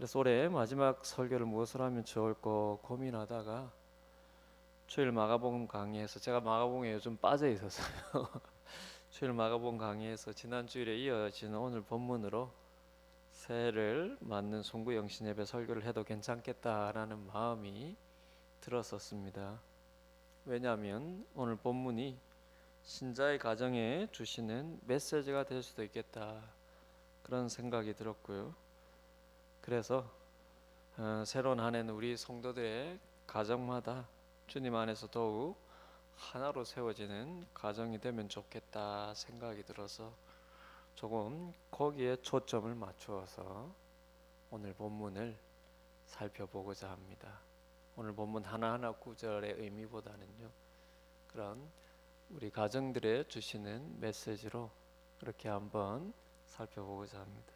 그래서 올해 마지막 설교를 무엇을 하면 좋을까 고민하다가 주일 마가복음 강의에서 제가 마가복음에 요즘 빠져 있어서요. 주일 마가복음 강의에서 지난 주일에 이어지는 오늘 본문으로 새해를 맞는 송구 영신 예배 설교를 해도 괜찮겠다라는 마음이 들었었습니다. 왜냐하면 오늘 본문이 신자의 가정에 주시는 메시지가 될 수도 있겠다 그런 생각이 들었고요. 그래서 새로운 한 해는 우리 성도들의 가정마다 주님 안에서 더욱 하나로 세워지는 가정이 되면 좋겠다 생각이 들어서 조금 거기에 초점을 맞추어서 오늘 본문을 살펴보고자 합니다. 오늘 본문 하나하나 구절의 의미보다는요, 그런 우리 가정들에 주시는 메시지로 그렇게 한번 살펴보고자 합니다.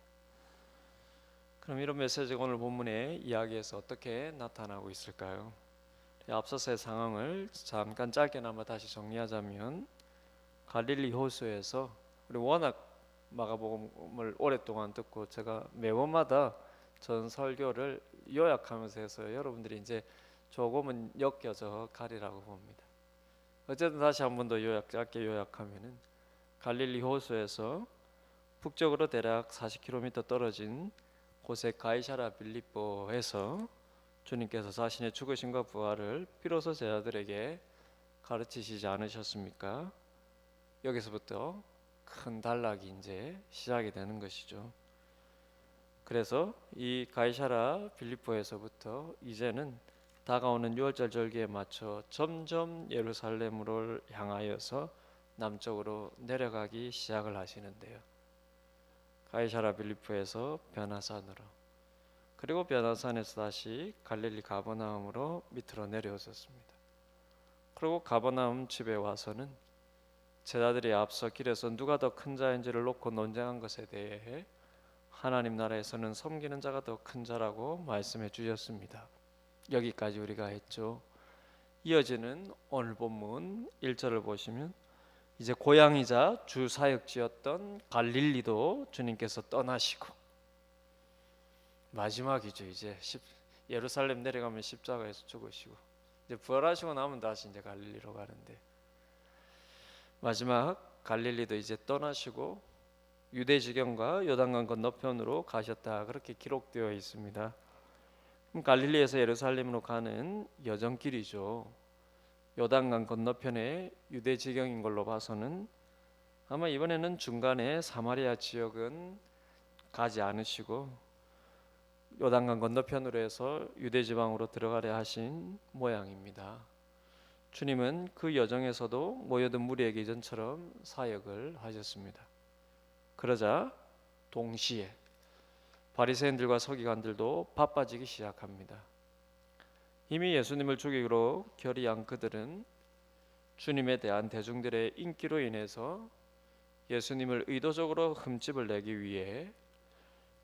그럼 이런 메시지가 오늘 본문의 이야기에서 어떻게 나타나고 있을까요? 앞서서의 상황을 잠깐 짧게나마 다시 정리하자면 갈릴리 호수에서 우리 워낙 마가복음을 오랫동안 듣고 제가 매번마다 전 설교를 요약하면서 해서 여러분들이 이제 조금은 엮여져 가리라고 봅니다. 어쨌든 다시 한 번 더 짧게 요약하면은 갈릴리 호수에서 북쪽으로 대략 40km 떨어진 곳의 가이사랴 빌립보에서 주님께서 자신의 죽으심과 부활을 비로소 제자들에게 가르치시지 않으셨습니까? 여기서부터 큰 단락이 이제 시작이 되는 것이죠. 그래서 이 가이사랴 빌립보에서부터 이제는 다가오는 유월절 절기에 맞춰 점점 예루살렘으로 향하여서 남쪽으로 내려가기 시작을 하시는데요. 가이사랴 빌립보에서 변화산으로, 그리고 변화산에서 다시 갈릴리 가버나움으로 밑으로 내려오셨습니다. 그리고 가버나움 집에 와서는 제자들이 앞서 길에서 누가 더 큰 자인지를 놓고 논쟁한 것에 대해 하나님 나라에서는 섬기는 자가 더 큰 자라고 말씀해 주셨습니다. 여기까지 우리가 했죠. 이어지는 오늘 본문 1절을 보시면 이제 고향이자 주 사역지였던 갈릴리도 주님께서 떠나시고, 마지막이죠. 이제 예루살렘 내려가면 십자가에서 죽으시고, 이제 부활하시고 나면 다시 이제 갈릴리로 가는데, 마지막 갈릴리도 이제 떠나시고 유대 지경과 요단강 건너편으로 가셨다, 그렇게 기록되어 있습니다. 그럼 갈릴리에서 예루살렘으로 가는 여정길이죠. 요단강 건너편에 유대 지경인 걸로 봐서는 아마 이번에는 중간에 사마리아 지역은 가지 않으시고 요단강 건너편으로 해서 유대 지방으로 들어가려 하신 모양입니다. 주님은 그 여정에서도 모여든 무리에게 이전처럼 사역을 하셨습니다. 그러자 동시에 바리새인들과 서기관들도 바빠지기 시작합니다. 이미 예수님을 죽이기로 결의한 그들은 주님에 대한 대중들의 인기로 인해서 예수님을 의도적으로 흠집을 내기 위해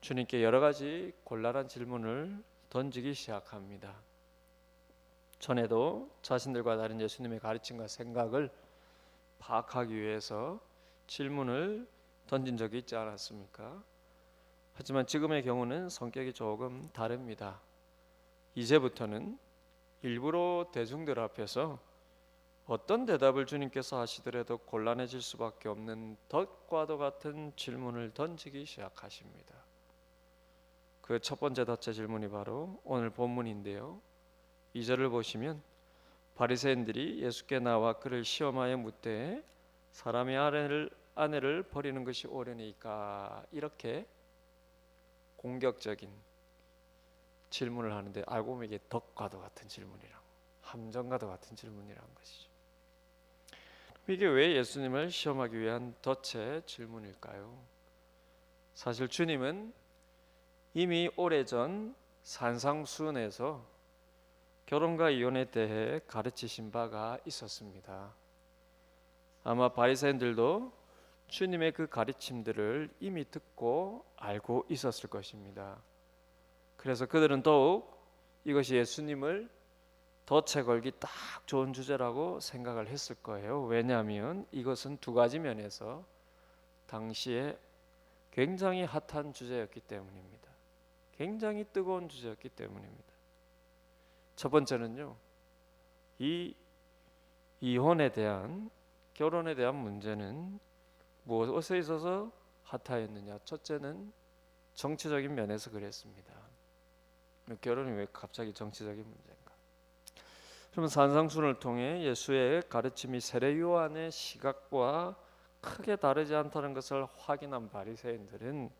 주님께 여러 가지 곤란한 질문을 던지기 시작합니다. 전에도 자신들과 다른 예수님의 가르침과 생각을 파악하기 위해서 질문을 던진 적이 있지 않았습니까? 하지만 지금의 경우는 성격이 조금 다릅니다. 이제부터는 일부러 대중들 앞에서 어떤 대답을 주님께서 하시더라도 곤란해질 수밖에 없는 덫과도 같은 질문을 던지기 시작하십니다. 그 첫 번째 덫의 질문이 바로 오늘 본문인데요. 2절을 보시면 바리새인들이 예수께 나와 그를 시험하여 묻되 사람의 아내를 버리는 것이 옳으니까, 이렇게 공격적인 질문을 하는데 알고 보면 이게 덫과도 같은 질문이랑 함정과도 같은 질문이란 것이죠. 이게 왜 예수님을 시험하기 위한 덫의 질문일까요? 사실 주님은 이미 오래전 산상수훈에서 결혼과 이혼에 대해 가르치신 바가 있었습니다. 아마 바리새인들도 주님의 그 가르침들을 이미 듣고 알고 있었을 것입니다. 그래서 그들은 더욱 이것이 예수님을 덫에 걸기 딱 좋은 주제라고 생각을 했을 거예요. 왜냐하면 이것은 두 가지 면에서 당시에 굉장히 핫한 주제였기 때문입니다. 굉장히 뜨거운 주제였기 때문입니다. 첫 번째는요, 이 이혼에 대한, 결혼에 대한 문제는 무엇에 있어서 핫하였느냐? 첫째는 정치적인 면에서 그랬습니다. 결혼이 왜 갑자기 정치적인 문제인가? 그러면 산상순을 통해 예수의 가르침이 세례 요한의 시각과 크게 다르지 않다는 것을 확인한 바리새인들은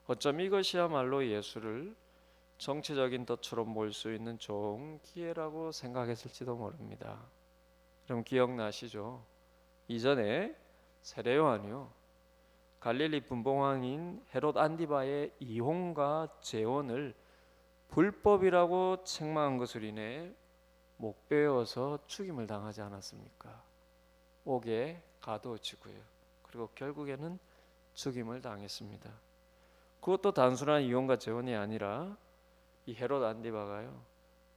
어쩜 이것이야말로 예수를 정치적인 덫으로 몰 수 있는 좋은 기회라고 생각했을지도 모릅니다. 그럼 기억나시죠? 이전에 세례 요한이요, 갈릴리 분봉왕인 헤롯 안디바의 이혼과 재혼을 불법이라고 책망한 것으로 인해 목베어서 죽임을 당하지 않았습니까? 옥에 가두어지고요. 그리고 결국에는 죽임을 당했습니다. 그것도 단순한 이혼과 재혼이 아니라 이 헤롯 안디바가요,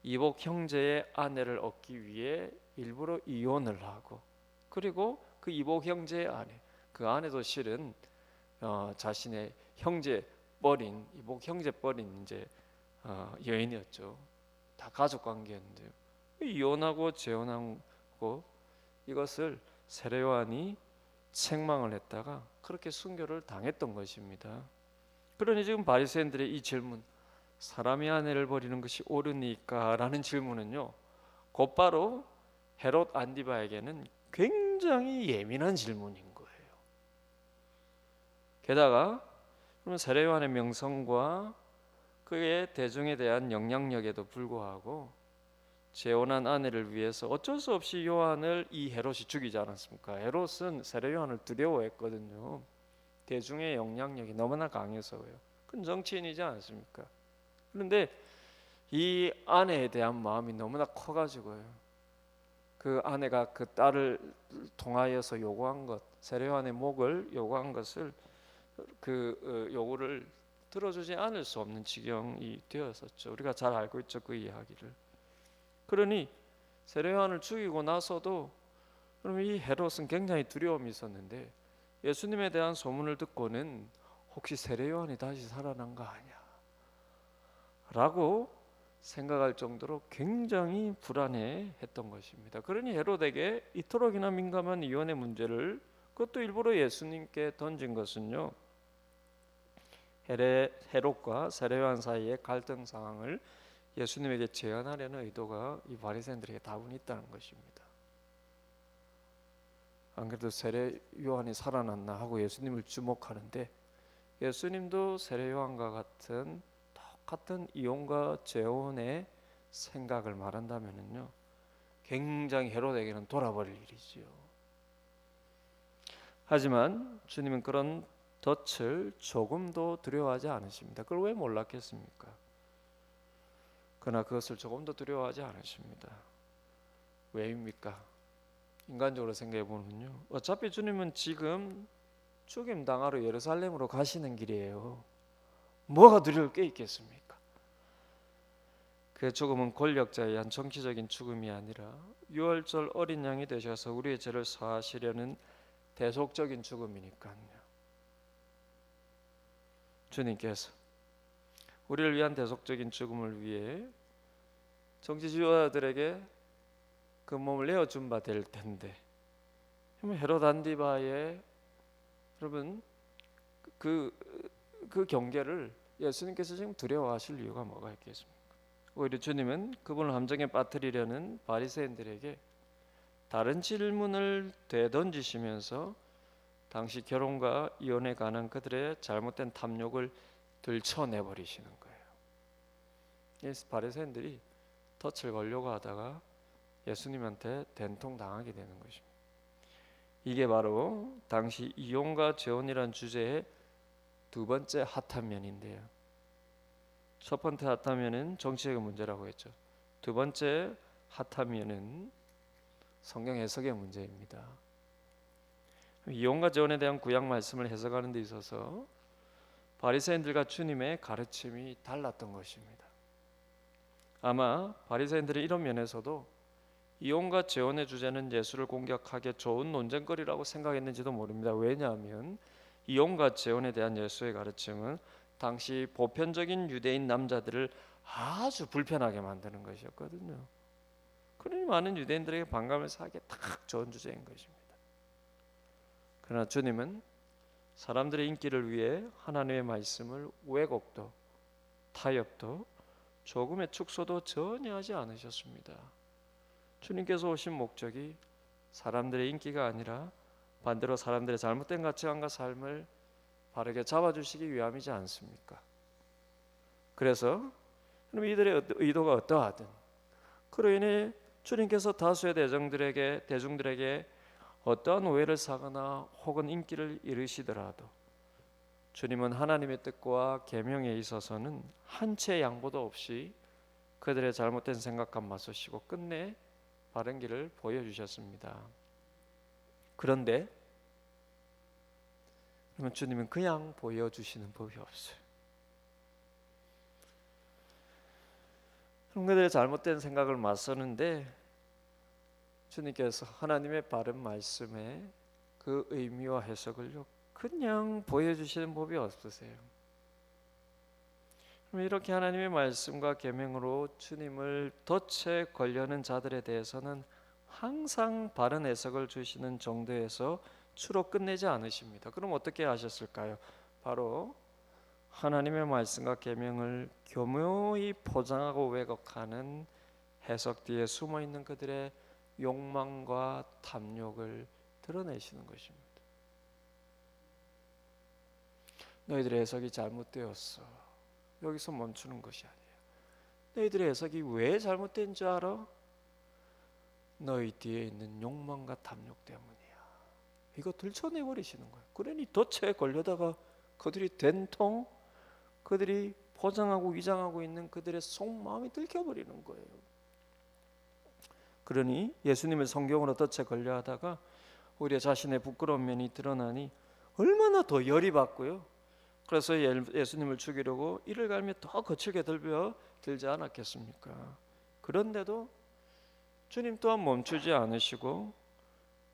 이복 형제의 아내를 얻기 위해 일부러 이혼을 하고, 그리고 그 이복 형제의 아내, 그 아내도 실은 자신의 형제 뻘인, 이복 형제 뻘인 이제 여인이었죠. 다 가족 관계였는데요, 이혼하고 재혼하고 이것을 세례 요한이 책망을 했다가 그렇게 순교를 당했던 것입니다. 그러니 지금 바리새인들의 이 질문, 사람이 아내를 버리는 것이 옳으니까? 라는 질문은요, 곧바로 헤롯 안디바에게는 굉장히 예민한 질문인 거예요. 게다가 그러면 세례 요한의 명성과 그의 대중에 대한 영향력에도 불구하고 재혼한 아내를 위해서 어쩔 수 없이 요한을 이 헤롯이 죽이지 않았습니까? 헤롯은 세례 요한을 두려워했거든요. 대중의 영향력이 너무나 강해서요. 그건 정치인이지 않습니까? 그런데 이 아내에 대한 마음이 너무나 커가지고요, 그 아내가 그 딸을 통하여서 요구한 것, 세례 요한의 목을 요구한 것을, 그 요구를 들어주지 않을 수 없는 지경이 되었었죠. 우리가 잘 알고 있죠, 그 이야기를. 그러니 세례 요한을 죽이고 나서도 그러면 이 헤롯은 굉장히 두려움이 있었는데, 예수님에 대한 소문을 듣고는 혹시 세례 요한이 다시 살아난 거 아니야? 라고 생각할 정도로 굉장히 불안해했던 것입니다. 그러니 헤롯에게 이토록이나 민감한 이혼의 문제를, 그것도 일부러 예수님께 던진 것은요, 헤롯과 세례 요한 사이의 갈등 상황을 예수님에게 제안하려는 의도가 이 바리새인들에게 다분히 있다는 것입니다. 안 그래도 세례 요한이 살아났나 하고 예수님을 주목하는데, 예수님도 세례 요한과 같은 이혼과 재혼의 생각을 말한다면은요, 굉장히 헤롯에게는 돌아버릴 일이지요. 하지만 주님은 그런 덫을 조금도 두려워하지 않으십니다. 그걸 왜 몰랐겠습니까? 그러나 그것을 조금도 두려워하지 않으십니다. 왜입니까? 인간적으로 생각해 보면요, 어차피 주님은 지금 죽임 당하러 예루살렘으로 가시는 길이에요. 뭐가 두려울 게 있겠습니까? 그 죽음은 권력자에 의한 정치적인 죽음이 아니라 유월절 어린 양이 되셔서 우리의 죄를 사하시려는 대속적인 죽음이니까요. 주님께서 우리를 위한 대속적인 죽음을 위해 정치지도자들에게 그 몸을 내어준 바 될 텐데, 헤롯 안디바의 여러분 그 경계를 예수님께서 지금 두려워하실 이유가 뭐가 있겠습니까? 오히려 주님은 그분을 함정에 빠뜨리려는 바리새인들에게 다른 질문을 되던지시면서 당시 결혼과 이혼에 관한 그들의 잘못된 탐욕을 들춰내버리시는 거예요. 이 바리새인들이 덫을 걸려고 하다가 예수님한테 된통 당하게 되는 것입니다. 이게 바로 당시 이혼과 재혼이란 주제의 두 번째 핫한 면인데요, 첫 번째 핫한 면은 정치적인 문제라고 했죠. 두 번째 핫한 면은 성경 해석의 문제입니다. 이혼과 재혼에 대한 구약 말씀을 해석하는 데 있어서 바리새인들과 주님의 가르침이 달랐던 것입니다. 아마 바리새인들이 이런 면에서도 이혼과 재혼의 주제는 예수를 공격하기에 좋은 논쟁거리라고 생각했는지도 모릅니다. 왜냐하면 이혼과 재혼에 대한 예수의 가르침은 당시 보편적인 유대인 남자들을 아주 불편하게 만드는 것이었거든요. 그러니 많은 유대인들에게 반감을 사기에 딱 좋은 주제인 것입니다. 그러나 주님은 사람들의 인기를 위해 하나님의 말씀을 왜곡도 타협도 조금의 축소도 전혀 하지 않으셨습니다. 주님께서 오신 목적이 사람들의 인기가 아니라 반대로 사람들의 잘못된 가치관과 삶을 바르게 잡아주시기 위함이지 않습니까? 그래서 이들의 의도가 어떠하든 그로 인해 주님께서 다수의 대중들에게 어떠한 오해를 사거나 혹은 인기를 잃으시더라도 주님은 하나님의 뜻과 계명에 있어서는 한 채의 양보도 없이 그들의 잘못된 생각과 맞서시고 끝내 바른 길을 보여주셨습니다. 그런데 그러면 주님은 그냥 보여주시는 법이 없어요. 그들의 잘못된 생각을 맞서는데 주님께서 하나님의 바른 말씀의 그 의미와 해석을요 그냥 보여주시는 법이 없으세요. 그럼 이렇게 하나님의 말씀과 계명으로 주님을 덫에 걸려는 자들에 대해서는 항상 바른 해석을 주시는 정도에서 주로 끝내지 않으십니다. 그럼 어떻게 하셨을까요? 바로 하나님의 말씀과 계명을 교묘히 포장하고 왜곡하는 해석 뒤에 숨어 있는 그들의 욕망과 탐욕을 드러내시는 것입니다. 너희들의 해석이 잘못되었어. 여기서 멈추는 것이 아니에요. 너희들의 해석이 왜 잘못된 줄 알아? 너희 뒤에 있는 욕망과 탐욕 때문이야. 이거 들춰내버리시는 거예요. 그러니 덫에 걸려다가 그들이 된통 그들이 포장하고 위장하고 있는 그들의 속마음이 들켜버리는 거예요. 그러니 예수님의 성경으로 덫에 걸려 하다가 우리 자신의 부끄러운 면이 드러나니 얼마나 더 열이 받고요. 그래서 예수님을 죽이려고 이를 갈며 더 거칠게 들지 않았겠습니까? 그런데도 주님 또한 멈추지 않으시고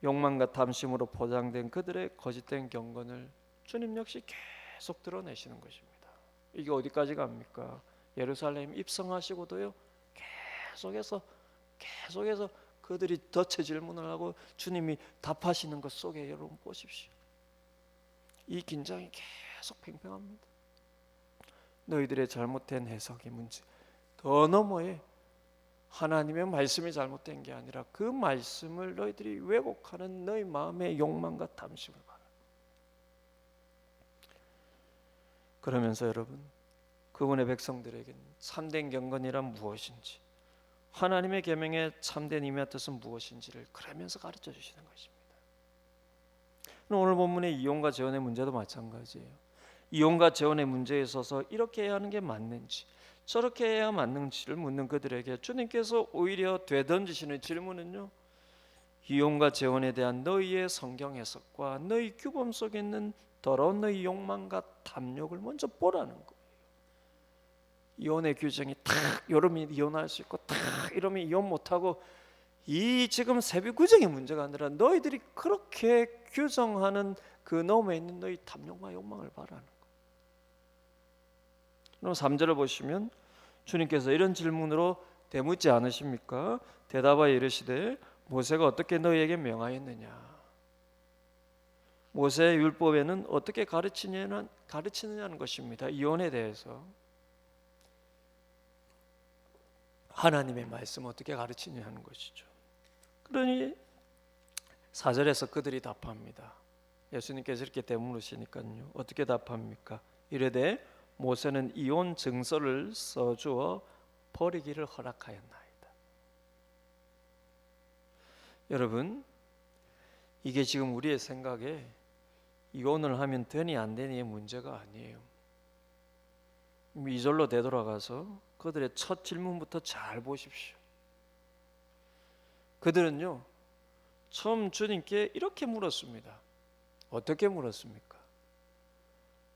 욕망과 탐심으로 포장된 그들의 거짓된 경건을 주님 역시 계속 드러내시는 것입니다. 이게 어디까지 갑니까? 예루살렘 입성하시고도요 계속해서 그들이 덫에 질문을 하고 주님이 답하시는 것 속에 여러분 보십시오. 이 긴장이 계속 팽팽합니다. 너희들의 잘못된 해석의 문제 더 너머에 하나님의 말씀이 잘못된 게 아니라 그 말씀을 너희들이 왜곡하는 너희 마음의 욕망과 탐심을 봐라. 그러면서 여러분 그분의 백성들에게는 참된 경건이란 무엇인지 하나님의 계명의 참된 임의 뜻은 무엇인지를 그러면서 가르쳐 주시는 것입니다. 오늘 본문의 이혼과 재혼의 문제도 마찬가지예요. 이혼과 재혼의 문제에 있어서 이렇게 해야 하는 게 맞는지 저렇게 해야 맞는지를 묻는 그들에게 주님께서 오히려 되던지시는 질문은요 이혼과 재혼에 대한 너희의 성경 해석과 너희 규범 속에 있는 더러운 너희 욕망과 탐욕을 먼저 보라는 거예요. 이혼의 규정이 탁 이러면 이혼할 수 있고 탁 이러면 이혼 못하고 이 지금 세비 규정의 문제가 아니라 너희들이 그렇게 규정하는 그 너머에 있는 너희 탐욕과 욕망을 바라는 거예요. 그럼 3절을 보시면 주님께서 이런 질문으로 대묻지 않으십니까? 대답하여 이르시되 모세가 어떻게 너희에게 명하였느냐? 모세의 율법에는 어떻게 가르치느냐는 것입니다. 이혼에 대해서 하나님의 말씀 어떻게 가르치느냐는 것이죠. 그러니 4절에서 그들이 답합니다. 예수님께서 이렇게 되물으시니까요. 어떻게 답합니까? 이르되 모세는 이혼 증서를 써주어 버리기를 허락하였나이다. 여러분 이게 지금 우리의 생각에 이혼을 하면 되니 안 되니의 문제가 아니에요. 2절로 되돌아가서 그들의 첫 질문부터 잘 보십시오. 그들은요 처음 주님께 이렇게 물었습니다. 어떻게 물었습니까?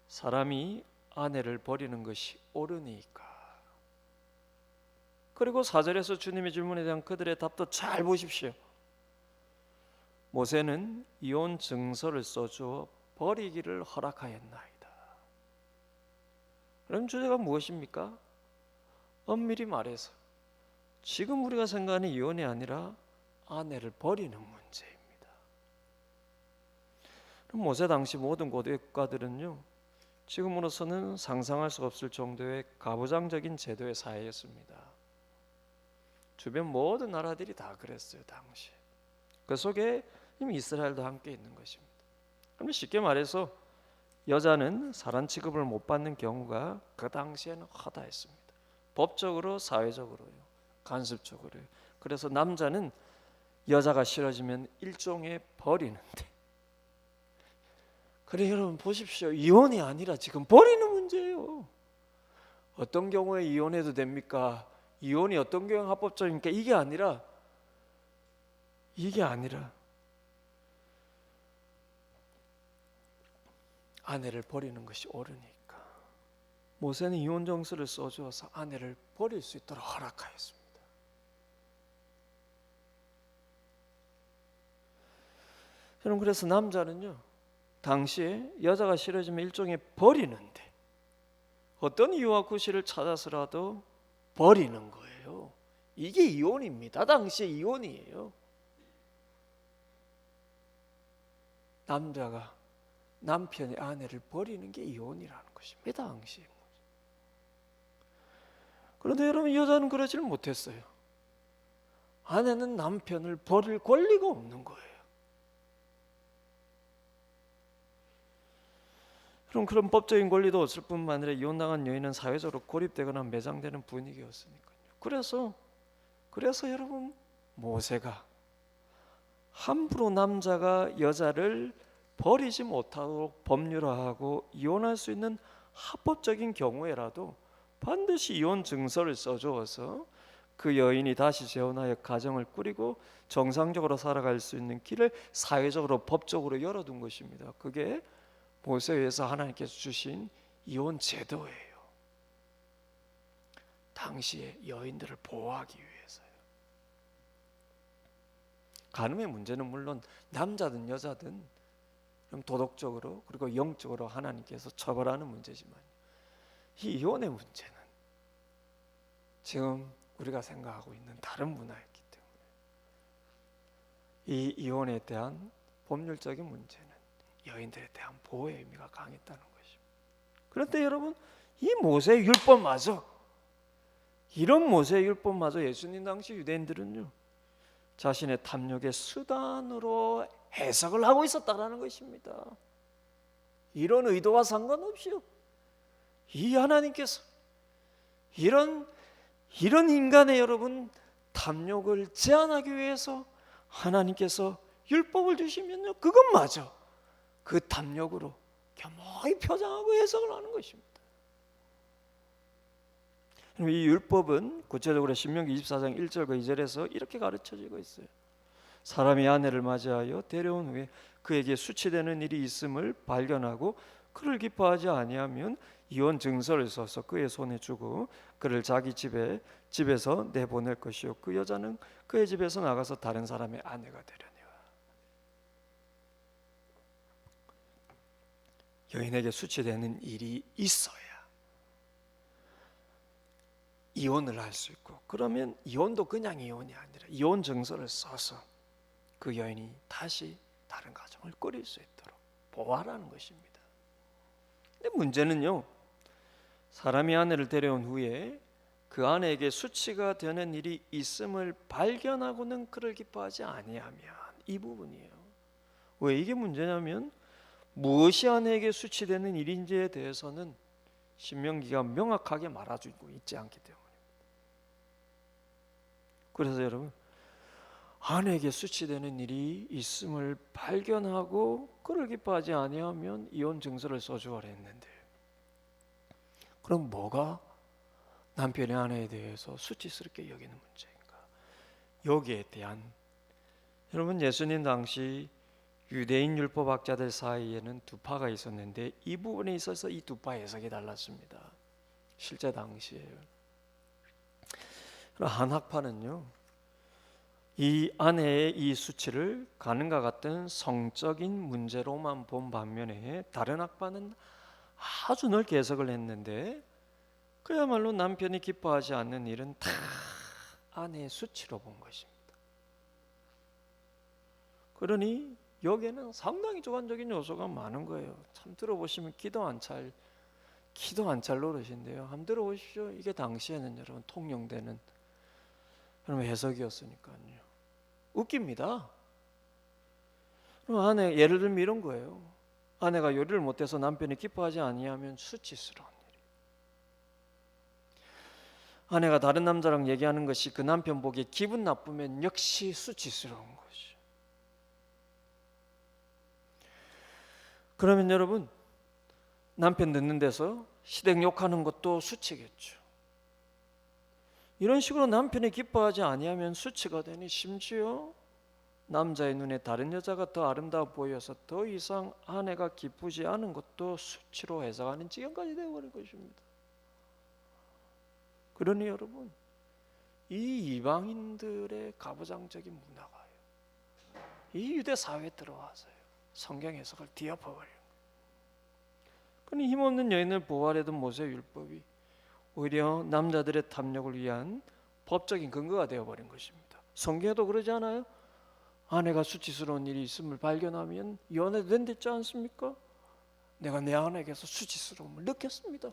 사람이 아내를 버리는 것이 옳으니까. 그리고 4절에서 주님의 질문에 대한 그들의 답도 잘 보십시오. 모세는 이혼 증서를 써주어 버리기를 허락하였나이다. 그럼 주제가 무엇입니까? 엄밀히 말해서 지금 우리가 생각하는 이혼이 아니라 아내를 버리는 문제입니다. 그럼 모세 당시 모든 고대 국가들은요, 지금으로서는 상상할 수 없을 정도의 가부장적인 제도의 사회였습니다. 주변 모든 나라들이 다 그랬어요. 당시에. 그 속에 이미 이스라엘도 함께 있는 것입니다. 그럼 쉽게 말해서 여자는 사람 취급을 못 받는 경우가 그 당시에는 허다했습니다. 법적으로, 사회적으로요, 간섭적으로요. 그래서 남자는 여자가 싫어지면 일종의 버리는데, 그래 여러분 보십시오. 이혼이 아니라 지금 버리는 문제예요. 어떤 경우에 이혼해도 됩니까? 이혼이 어떤 경우에 합법적입니까? 이게 아니라 아내를 버리는 것이 옳으니까 모세는 이혼 정서를 써주어서 아내를 버릴 수 있도록 허락하였습니다. 여러분, 그래서 남자는요, 당시에 여자가 싫어지면 일종의 버리는데, 어떤 이유와 구실을 찾아서라도 버리는 거예요. 이게 이혼입니다. 당시에 이혼이에요. 남자가 남편이 아내를 버리는 게 이혼이라는 것입니다. 당시에. 그런데 여러분, 여자는 그러지를 못했어요. 아내는 남편을 버릴 권리가 없는 거예요. 그런 법적인 권리도 없을 뿐만 아니라 이혼당한 여인은 사회적으로 고립되거나 매장되는 분위기였으니까요. 그래서 여러분, 모세가 함부로 남자가 여자를 버리지 못하도록 법률화하고 이혼할 수 있는 합법적인 경우에라도 반드시 이혼 증서를 써주어서 그 여인이 다시 재혼하여 가정을 꾸리고 정상적으로 살아갈 수 있는 길을 사회적으로 법적으로 열어둔 것입니다. 그게 모세에 의해서 하나님께서 주신 이혼 제도예요. 당시에 여인들을 보호하기 위해서요. 간음의 문제는 물론 남자든 여자든 도덕적으로 그리고 영적으로 하나님께서 처벌하는 문제지만, 이 이혼의 문제는 지금 우리가 생각하고 있는 다른 문화였기 때문에 이 이혼에 대한 법률적인 문제는 여인들에 대한 보호의 의미가 강했다는 것입니다. 그런데 여러분, 이 모세의 율법마저, 이런 모세의 율법마저 예수님 당시 유대인들은요, 자신의 탐욕의 수단으로 해석을 하고 있었다는 것입니다. 이런 의도와 상관없이요, 이 하나님께서 이런 인간의 여러분 탐욕을 제한하기 위해서 하나님께서 율법을 주시면요, 그것마저 그 탐욕으로 겸허히 표장하고 해석을 하는 것입니다. 이 율법은 구체적으로 신명기 24장 1절과 2절에서 이렇게 가르쳐지고 있어요. 사람이 아내를 맞이하여 데려온 후에 그에게 수치되는 일이 있음을 발견하고 그를 기뻐하지 아니하면 이혼 증서를 써서 그의 손에 주고 그를 자기 집에서 내보낼 것이요, 그 여자는 그의 집에서 나가서 다른 사람의 아내가 되려니와. 여인에게 수치되는 일이 있어야 이혼을 할 수 있고, 그러면 이혼도 그냥 이혼이 아니라 이혼 증서를 써서 그 여인이 다시 다른 가정을 꾸릴 수 있도록 보호하라는 것입니다. 근데 문제는요, 사람이 아내를 데려온 후에 그 아내에게 수치가 되는 일이 있음을 발견하고는 그를 기뻐하지 아니하면, 이 부분이에요. 왜 이게 문제냐면, 무엇이 아내에게 수치되는 일인지에 대해서는 신명기가 명확하게 말해주고 있지 않기 때문입니다. 그래서 여러분, 아내에게 수치되는 일이 있음을 발견하고 그를 기뻐하지 아니하면 이혼 증서를 써주어라 했는데, 그럼 뭐가 남편의 아내에 대해서 수치스럽게 여기는 문제인가? 여기에 대한, 여러분, 예수님 당시 유대인 율법학자들 사이에는 두 파가 있었는데 이 부분에 있어서 이 두 파 해석이 달랐습니다. 실제 당시에요. 한 학파는요, 이 아내의 이 수치를 가늠과 같은 성적인 문제로만 본 반면에 다른 학파는 아주 넓게 해석을 했는데, 그야말로 남편이 기뻐하지 않는 일은 다 아내의 수치로 본 것입니다. 그러니 여기에는 상당히 주관적인 요소가 많은 거예요. 참 들어보시면 기도 안 찰 노릇인데요. 한번 들어보십시오. 이게 당시에는 여러분 통용되는 그런 해석이었으니까요. 웃깁니다. 그럼 아내 예를 들면 이런 거예요. 아내가 요리를 못해서 남편이 기뻐하지 아니하면 수치스러운 일이. 아내가 다른 남자랑 얘기하는 것이 그 남편 보기에 기분 나쁘면 역시 수치스러운 것이. 그러면 여러분 남편 듣는 데서 시댁 욕하는 것도 수치겠죠. 이런 식으로 남편이 기뻐하지 아니하면 수치가 되니 심지어 남자의 눈에 다른 여자가 더 아름다워 보여서 더 이상 아내가 기쁘지 않은 것도 수치로 해석하는 지경까지 되어버린 것입니다. 그러니 여러분 이 이방인들의 가부장적인 문화가요, 이 유대 사회에 들어와서요 성경 해석을 뒤엎어버려요. 그러니 힘없는 여인을 보호하려던 모세 율법이 오히려 남자들의 탐욕을 위한 법적인 근거가 되어버린 것입니다. 성경에도 그러지 않아요? 아내가 수치스러운 일이 있음을 발견하면 연애도 된댔지 않습니까? 내가 내 아내에게서 수치스러움을 느꼈습니다.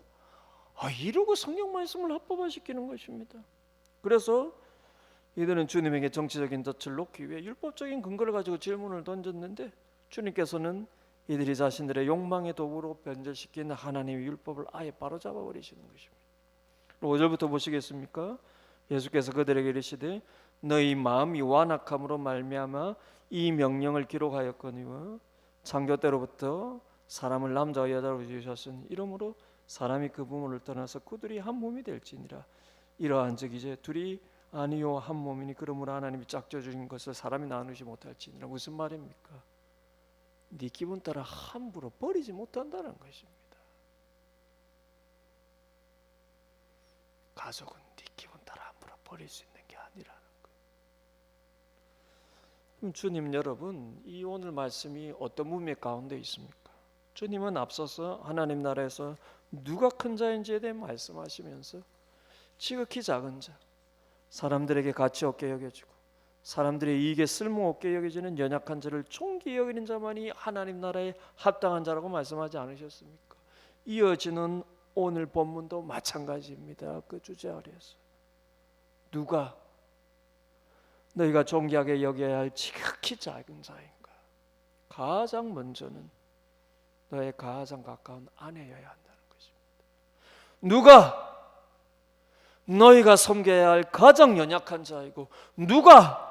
이러고 성경 말씀을 합법화시키는 것입니다. 그래서 이들은 주님에게 정치적인 덫을 놓기 위해 율법적인 근거를 가지고 질문을 던졌는데 주님께서는 이들이 자신들의 욕망의 도구로 변절시킨 하나님의 율법을 아예 바로잡아 버리시는 것입니다. 5절부터 보시겠습니까? 예수께서 그들에게 이르시되 너희 마음이 완악함으로 말미암아 이 명령을 기록하였거니와 창조 때로부터 사람을 남자와 여자로 지으셨으니 이러므로 사람이 그 부모를 떠나서 그들이 한 몸이 될지니라. 이러한즉 이제 둘이 아니요 한 몸이니 그러므로 하나님이 짝져 주신 것을 사람이 나누지 못할지니라. 무슨 말입니까? 네 기분 따라 함부로 버리지 못한다는 것입니다. 가족은 네 기분 따라 함부로 버릴 수 있는 게 아니라는 거예요. 그럼 주님 여러분, 이 오늘 말씀이 어떤 문맥 가운데 있습니까? 주님은 앞서서 하나님 나라에서 누가 큰 자인지에 대해 말씀하시면서 지극히 작은 자, 사람들에게 가치 없게 여겨지고 사람들의 이익에 쓸모없게 여겨지는 연약한 자를 존귀히 여기는 자만이 하나님 나라에 합당한 자라고 말씀하지 않으셨습니까? 이어지는 오늘 본문도 마찬가지입니다. 그 주제 아래에서 누가 너희가 존귀하게 여겨야 할 지극히 작은 자인가? 가장 먼저는 너의 가장 가까운 아내여야 한다는 것입니다. 누가 너희가 섬겨야 할 가장 연약한 자이고 누가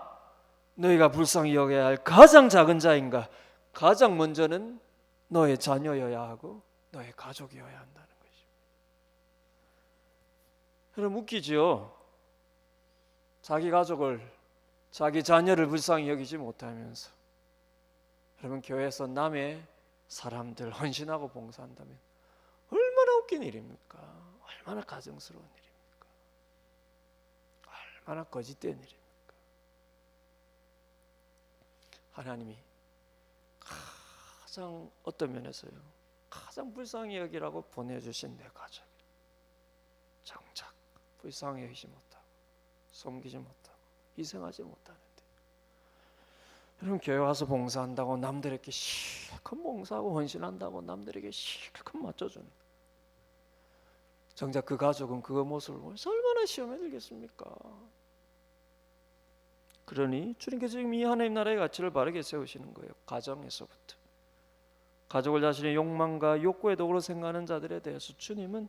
너희가 불쌍히 여겨야 할 가장 작은 자인가? 가장 먼저는 너의 자녀여야 하고 너의 가족이어야 한다는 것입니다. 여러분 웃기죠? 자기 가족을, 자기 자녀를 불쌍히 여기지 못하면서 여러분 교회에서 남의 사람들 헌신하고 봉사한다면 얼마나 웃긴 일입니까? 얼마나 가증스러운 일입니까? 얼마나 거짓된 일입니까? 하나님이 가장 어떤 면에서요 가장 불쌍히 여기라고 보내주신 내 가족, 정작 불쌍히 여기지 못하고 섬기지 못하고 희생하지 못하는데, 여러분 교회 와서 봉사한다고 남들에게 실컷 봉사하고 헌신한다고 남들에게 실컷 맞춰주는, 정작 그 가족은 그 모습을 보면서 얼마나 시험에 들겠습니까? 그러니 주님께서 지금 이 하나님 나라의 가치를 바르게 세우시는 거예요. 가정에서부터. 가족을 자신의 욕망과 욕구의 도구로 생각하는 자들에 대해서 주님은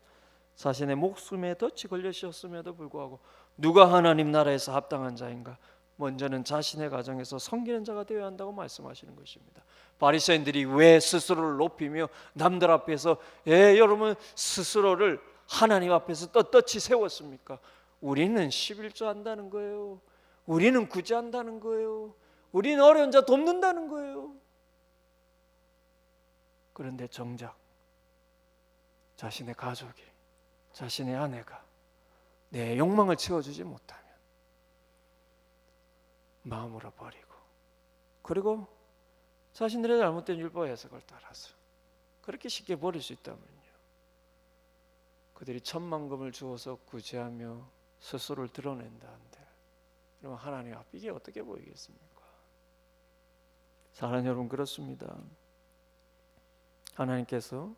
자신의 목숨에 덫이 걸려셨음에도 불구하고 누가 하나님 나라에서 합당한 자인가? 먼저는 자신의 가정에서 섬기는 자가 되어야 한다고 말씀하시는 것입니다. 바리새인들이 왜 스스로를 높이며 남들 앞에서 여러분 스스로를 하나님 앞에서 떳떳이 세웠습니까? 우리는 11조 한다는 거예요. 우리는 구제한다는 거예요. 우리는 어려운 자 돕는다는 거예요. 그런데 정작 자신의 가족이, 자신의 아내가 내 욕망을 채워주지 못하면 마음으로 버리고, 그리고 자신들의 잘못된 율법 해석을 따라서 그렇게 쉽게 버릴 수 있다면요, 그들이 천만금을 주어서 구제하며 스스로를 드러낸다 한들, 그러면 하나님 앞 이게 어떻게 보이겠습니까? 사랑하는 여러분, 그렇습니다. 하나님께서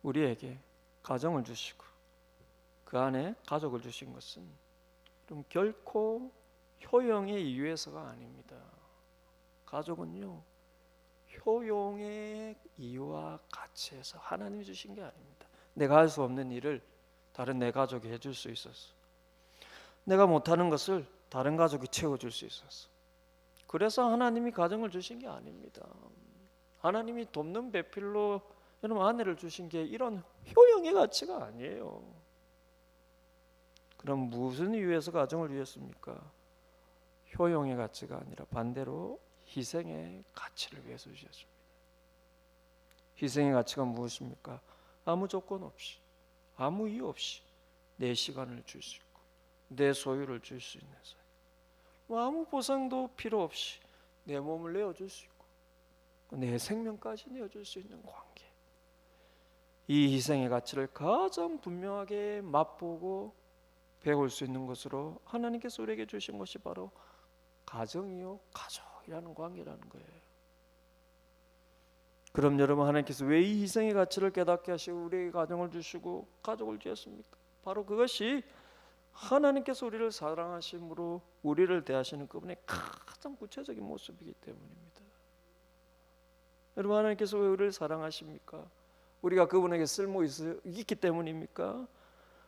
우리에게 가정을 주시고 그 안에 가족을 주신 것은 그럼 결코 효용의 이유에서가 아닙니다. 가족은요, 효용의 이유와 가치에서 하나님이 주신 게 아닙니다. 내가 할 수 없는 일을 다른 내 가족이 해줄 수 있었어. 내가 못하는 것을 다른 가족이 채워줄 수 있었어. 그래서 하나님이 가정을 주신 게 아닙니다. 하나님이 돕는 배필로 여러분 아내를 주신 게 이런 효용의 가치가 아니에요. 그럼 무슨 이유에서 가정을 위했습니까? 효용의 가치가 아니라 반대로 희생의 가치를 위해서 주셨습니다. 희생의 가치가 무엇입니까? 아무 조건 없이, 아무 이유 없이 내 시간을 줄 수 있고 내 소유를 줄 수 있는 사이, 아무 보상도 필요 없이 내 몸을 내어줄 수 있고 내 생명까지 내어줄 수 있는 관계, 이 희생의 가치를 가장 분명하게 맛보고 배울 수 있는 것으로 하나님께서 우리에게 주신 것이 바로 가정이요, 가족이라는 관계라는 거예요. 그럼 여러분, 하나님께서 왜 이 희생의 가치를 깨닫게 하시고 우리에게 가정을 주시고 가족을 주셨습니까? 바로 그것이 하나님께서 우리를 사랑하심으로 우리를 대하시는 그분의 가장 구체적인 모습이기 때문입니다. 여러분, 하나님께서 왜 우리를 사랑하십니까? 우리가 그분에게 쓸모 있기 때문입니까?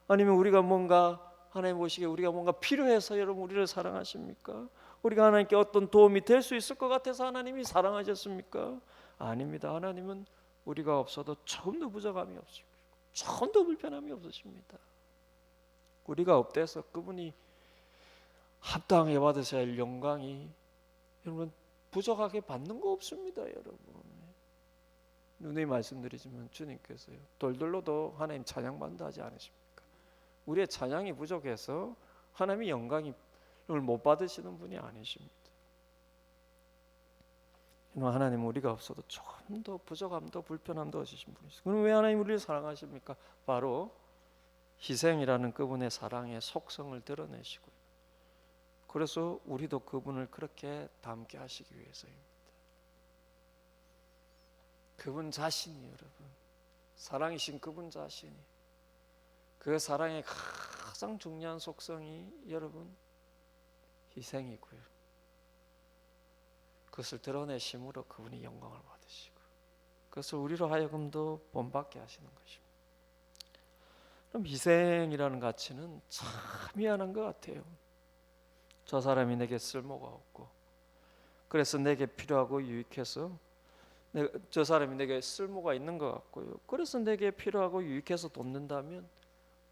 아니면 우리가 뭔가 하나님 보시기에 우리가 뭔가 필요해서 여러분 우리를 사랑하십니까? 우리가 하나님께 어떤 도움이 될 수 있을 것 같아서 하나님이 사랑하셨습니까? 아닙니다. 하나님은 우리가 없어도 조금도 부족함이 없으시고 조금도 불편함이 없으십니다. 우리가 없대서 그분이 합당하게 받으셔야 할 영광이 여러분 부족하게 받는 거 없습니다. 여러분, 누누이 말씀드리지만 주님께서요 돌들로도 하나님 찬양받는다 하지 않으십니까? 우리의 찬양이 부족해서 하나님이 영광을 못 받으시는 분이 아니십니다. 하나님은 우리가 없어도 조금 더 부족함도 불편함도 없으신 분이시죠. 그럼 왜 하나님 우리를 사랑하십니까? 바로 희생이라는 그분의 사랑의 속성을 드러내시고요. 그래서 우리도 그분을 그렇게 닮게 하시기 위해서입니다. 그분 자신이 여러분, 사랑이신 그분 자신이, 그 사랑의 가장 중요한 속성이 여러분 희생이고요. 그것을 드러내심으로 그분이 영광을 받으시고 그것을 우리로 하여금도 본받게 하시는 것입니다. 그럼 희생이라는 가치는 참 미안한 것 같아요. 저 사람이 내게 쓸모가 없고 그래서 내게 필요하고 유익해서 저 사람이 내게 쓸모가 있는 것 같고요. 그래서 내게 필요하고 유익해서 돕는다면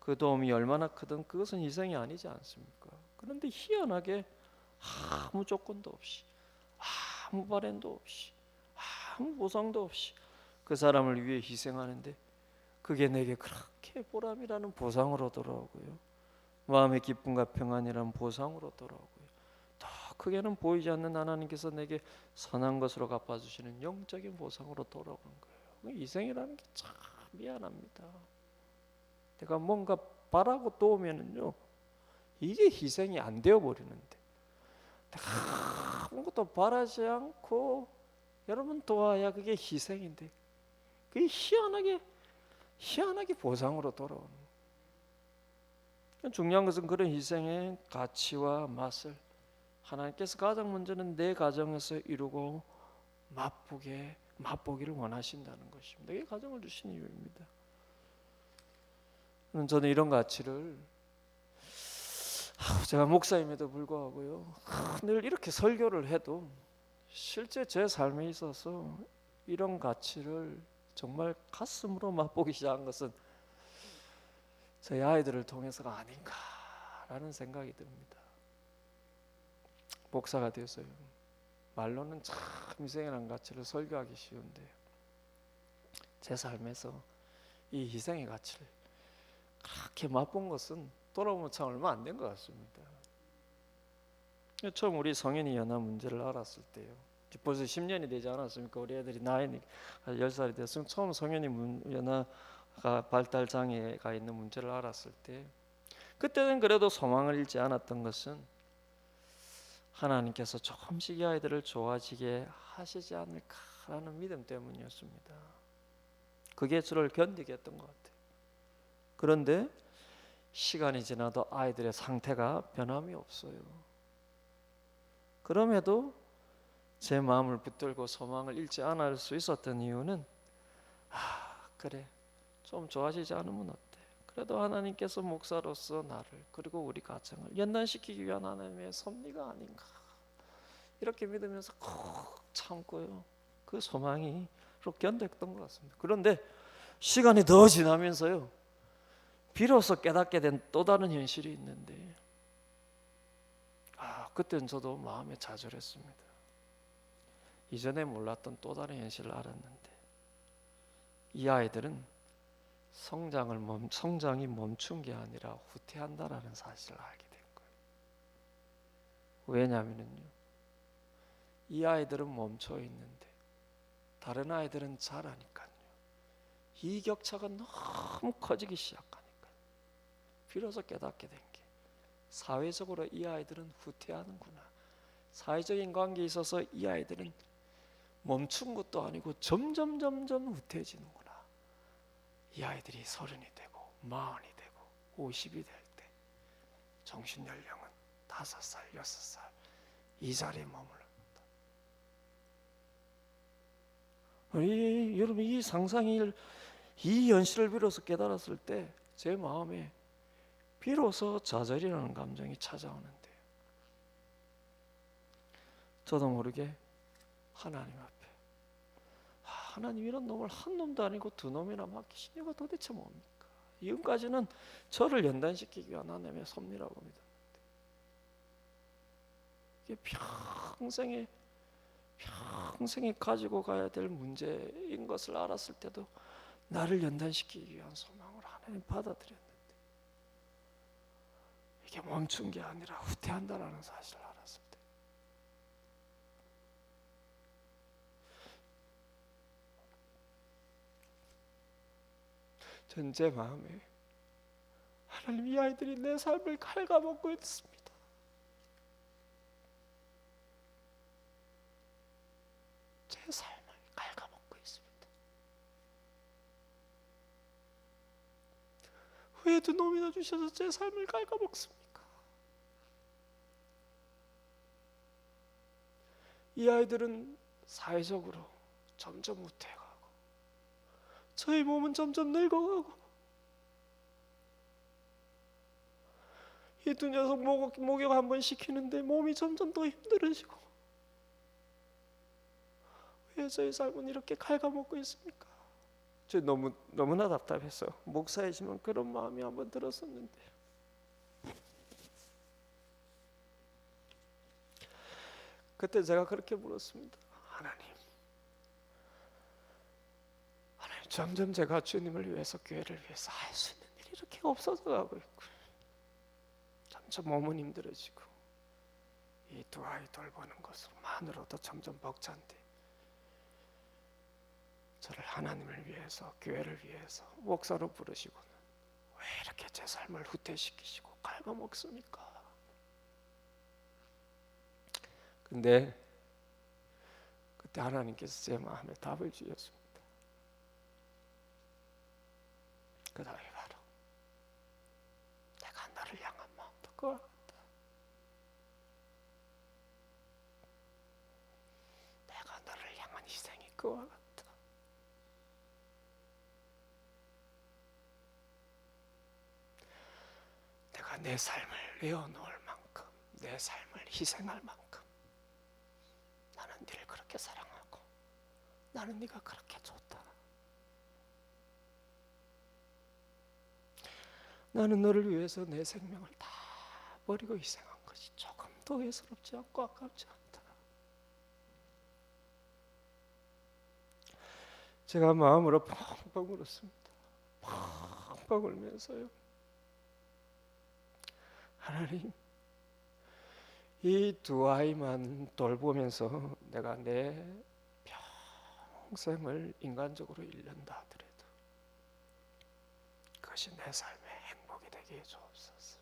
그 도움이 얼마나 크든 그것은 희생이 아니지 않습니까? 그런데 희한하게 아무 조건도 없이 아무 바램도 없이 아무 보상도 없이 그 사람을 위해 희생하는데 그게 내게 그렇게 보람이라는 보상으로 돌아오고요. 마음의 기쁨과 평안이라는 보상으로 돌아오고요. 더 크게는 보이지 않는 하나님께서 내게 선한 것으로 갚아주시는 영적인 보상으로 돌아오는 거예요. 희생이라는 게 참 미안합니다. 내가 뭔가 바라고 도우면은요 이게 희생이 안 되어 버리는데 내가 아무것도 바라지 않고 여러분 도와야 그게 희생인데 그게 희한하게 보상으로 돌아오는 거예요. 중요한 것은 그런 희생의 가치와 맛을 하나님께서 가장 먼저는 내 가정에서 이루고 맛보기를 원하신다는 것입니다. 이게 가정을 주신 이유입니다. 저는 이런 가치를 제가 목사임에도 불구하고요 늘 이렇게 설교를 해도 실제 제 삶에 있어서 이런 가치를 정말 가슴으로 맛보기 시작한 것은 저희 아이들을 통해서가 아닌가라는 생각이 듭니다. 목사가 되어서요 말로는 참 희생이라는 가치를 설교하기 쉬운데 제 삶에서 이 희생의 가치를 그렇게 맛본 것은 돌아보면 참 얼마 안 된 것 같습니다. 처음 우리 성인이 연하 문제를 알았을 때요 벌써 10년이 되지 않았습니까? 우리 애들이 나이는 10살이 됐으면 처음 성인이 연하 발달 장애가 있는 문제를 알았을 때, 그때는 그래도 소망을 잃지 않았던 것은 하나님께서 조금씩 이 아이들을 좋아지게 하시지 않을까라는 믿음 때문이었습니다. 그게 저를 견디게 했던 것 같아요. 그런데 시간이 지나도 아이들의 상태가 변함이 없어요. 그럼에도 제 마음을 붙들고 소망을 잃지 않을 수 있었던 이유는, 그래, 좀 좋아지지 않으면 어때? 그래도 하나님께서 목사로서 나를, 그리고 우리 가정을 연단시키기 위한 하나님의 섭리가 아닌가, 이렇게 믿으면서 콕 참고요. 그 소망이 견뎠던 것 같습니다. 그런데 시간이 더 지나면서요, 비로소 깨닫게 된 또 다른 현실이 있는데, 그때는 저도 마음에 좌절했습니다. 이전에 몰랐던 또 다른 현실을 알았는데, 이 아이들은 성장이 멈춘 게 아니라 후퇴한다라는 사실을 알게 된 거예요. 왜냐하면요, 이 아이들은 멈춰 있는데 다른 아이들은 자라니까요. 이 격차가 너무 커지기 시작하니까 비로소 깨닫게 된 게, 사회적으로 이 아이들은 후퇴하는구나. 사회적인 관계에 있어서 이 아이들은 멈춘 것도 아니고 점점 후퇴해지는구나. 이 아이들이 30이 되고 40이 되고 50이 될 때 정신 연령은 5살, 6살 이 자리에 머물렀다. 여러분, 이 상상일, 이 현실을 비로소 깨달았을 때 제 마음에 비로소 좌절이라는 감정이 찾아오는데요. 저도 모르게 하나님 앞에, 하나님, 이런 놈을 한 놈도 아니고 두 놈이나 맡기신 이유가 도대체 뭡니까? 지금까지는 저를 연단시키기 위한 하나님의 섭리라고 믿었는데, 이게 평생에 가지고 가야 될 문제인 것을 알았을 때도 나를 연단시키기 위한 소망을 하나님 받아들였는데, 이게 멈춘 게 아니라 후퇴한다라는 사실을 알았을 때, 전제 마음에, 하나님, 이 아이들이 내 삶을 갉아먹고 있습니다. 제 삶을 갉아먹고 있습니다. 왜 두 놈이나 주셔서 제 삶을 갉아먹습니까? 이 아이들은 사회적으로 점점 후퇴해가고, 저희 몸은 점점 늙어가고, 이 두 녀석 목욕 한번 시키는데 몸이 점점 더 힘들어지고, 왜 저희 삶은 이렇게 갉아먹고 있습니까? 저 너무나 답답해서 목사이지만 그런 마음이 한번 들었었는데, 그때 제가 그렇게 물었습니다. 하나님, 점점 제가 주님을 위해서, 교회를 위해서 할 수 있는 일이 이렇게 없어져 가고 있고, 점점 몸은 힘들어지고, 이 두 아이 돌보는 것으로만으로도 점점 벅찬데, 저를 하나님을 위해서, 교회를 위해서 목사로 부르시고는 왜 이렇게 제 삶을 후퇴시키시고 갉아먹습니까? 근데 그때 하나님께서 제 마음에 답을 주셨습니다. 그 답이 바로, 내가 너를 향한 마음도 그와 같다. 내가 너를 향한 희생이 그와 같다. 내가 내 삶을 내어놓을 만큼, 내 삶을 희생할 만큼 나는 네를 그렇게 사랑하고, 나는 네가 그렇게 좋다. 나는 너를 위해서 내 생명을 다 버리고 희생한 것이 조금도 외스럽지 않고 아깝지 않다. 제가 마음으로 펑펑 울었습니다. 펑펑 울면서요, 하나님, 이 두 아이만 돌보면서 내가 내 평생을 인간적으로 잃는다 하더라도 이것이 내 삶의 행복이 되게 해주옵소서.